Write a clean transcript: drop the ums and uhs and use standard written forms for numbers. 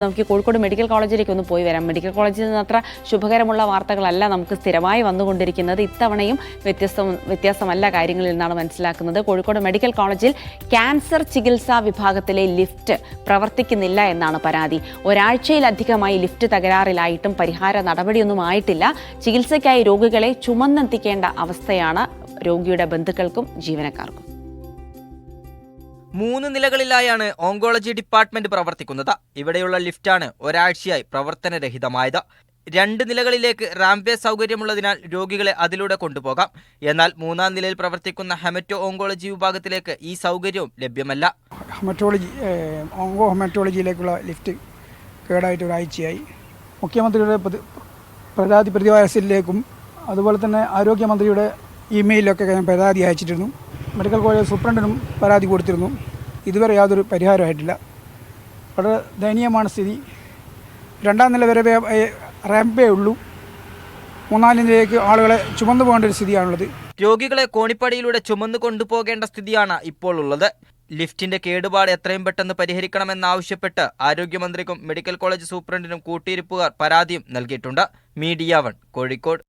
നമുക്ക് കോഴിക്കോട് മെഡിക്കൽ കോളേജിലേക്ക് ഒന്ന് പോയി വരാം. മെഡിക്കൽ കോളേജിൽ നിന്ന് അത്ര ശുഭകരമുള്ള വാർത്തകളല്ല നമുക്ക് സ്ഥിരമായി വന്നുകൊണ്ടിരിക്കുന്നത്. ഇത്തവണയും വ്യത്യാസമല്ല കാര്യങ്ങളിൽ നിന്നാണ് മനസ്സിലാക്കുന്നത്. കോഴിക്കോട് മെഡിക്കൽ കോളേജിൽ ക്യാൻസർ ചികിത്സാ വിഭാഗത്തിലെ ലിഫ്റ്റ് പ്രവർത്തിക്കുന്നില്ല എന്നാണ് പരാതി. ഒരാഴ്ചയിലധികമായി ലിഫ്റ്റ് തകരാറിലായിട്ടും പരിഹാര നടപടിയൊന്നും ആയിട്ടില്ല. ചികിത്സയ്ക്കായി രോഗികളെ ചുമന്നെത്തിക്കേണ്ട അവസ്ഥയാണ് രോഗിയുടെ ബന്ധുക്കൾക്കും ജീവനക്കാർക്കും. 3 നിലകളിലായാണ് ഓങ്കോളജി ഡിപ്പാർട്ട്മെന്റ് പ്രവർത്തിക്കുന്നത്. ഇവിടെയുള്ള ലിഫ്റ്റാണ് ഒരാഴ്ചയായി പ്രവർത്തനരഹിതമായത്. 2 നിലകളിലേക്ക് റാംപേ സൗകര്യമുള്ളതിനാൽ രോഗികളെ അതിലൂടെ കൊണ്ടുപോകാം. എന്നാൽ 3-ാം നിലയിൽ പ്രവർത്തിക്കുന്ന ഹെമറ്റോ ഓങ്കോളജി വിഭാഗത്തിലേക്ക് ഈ സൗകര്യവും ലഭ്യമല്ല. ഹെമറ്റോളജിയിലേക്കുള്ള ലിഫ്റ്റ് കേടായിട്ട് ഒരാഴ്ചയായി. മുഖ്യമന്ത്രിയുടെ പ്രതിവാര സെല്ലിലേക്കും അതുപോലെ തന്നെ ആരോഗ്യമന്ത്രിയുടെ ഇമെയിലൊക്കെ ഞാൻ പരാതി അയച്ചിരുന്നു. മെഡിക്കൽ കോളേജ് സൂപ്രണ്ടിനും പരാതി കൊടുത്തിരുന്നു. ഇതുവരെ യാതൊരു പരിഹാരമായിട്ടില്ല. വളരെ ദയനീയമാണ് സ്ഥിതി. 2-ാം നില വരെ റാമ്പേ ഉള്ളൂ. 3-ാം നിലയിലേക്ക് ആളുകളെ ചുമന്നു പോകേണ്ട ഒരു സ്ഥിതിയാണുള്ളത്. രോഗികളെ കോണിപ്പടിയിലൂടെ ചുമന്നു കൊണ്ടുപോകേണ്ട സ്ഥിതിയാണ് ഇപ്പോൾ ഉള്ളത്. ലിഫ്റ്റിന്റെ കേടുപാട് എത്രയും പെട്ടെന്ന് പരിഹരിക്കണമെന്നാവശ്യപ്പെട്ട് ആരോഗ്യമന്ത്രിക്കും മെഡിക്കൽ കോളേജ് സൂപ്രണ്ടിനും കൂട്ടിയിരിപ്പുകാർ പരാതിയും നൽകിയിട്ടുണ്ട്. മീഡിയ 1 കോഴിക്കോട്.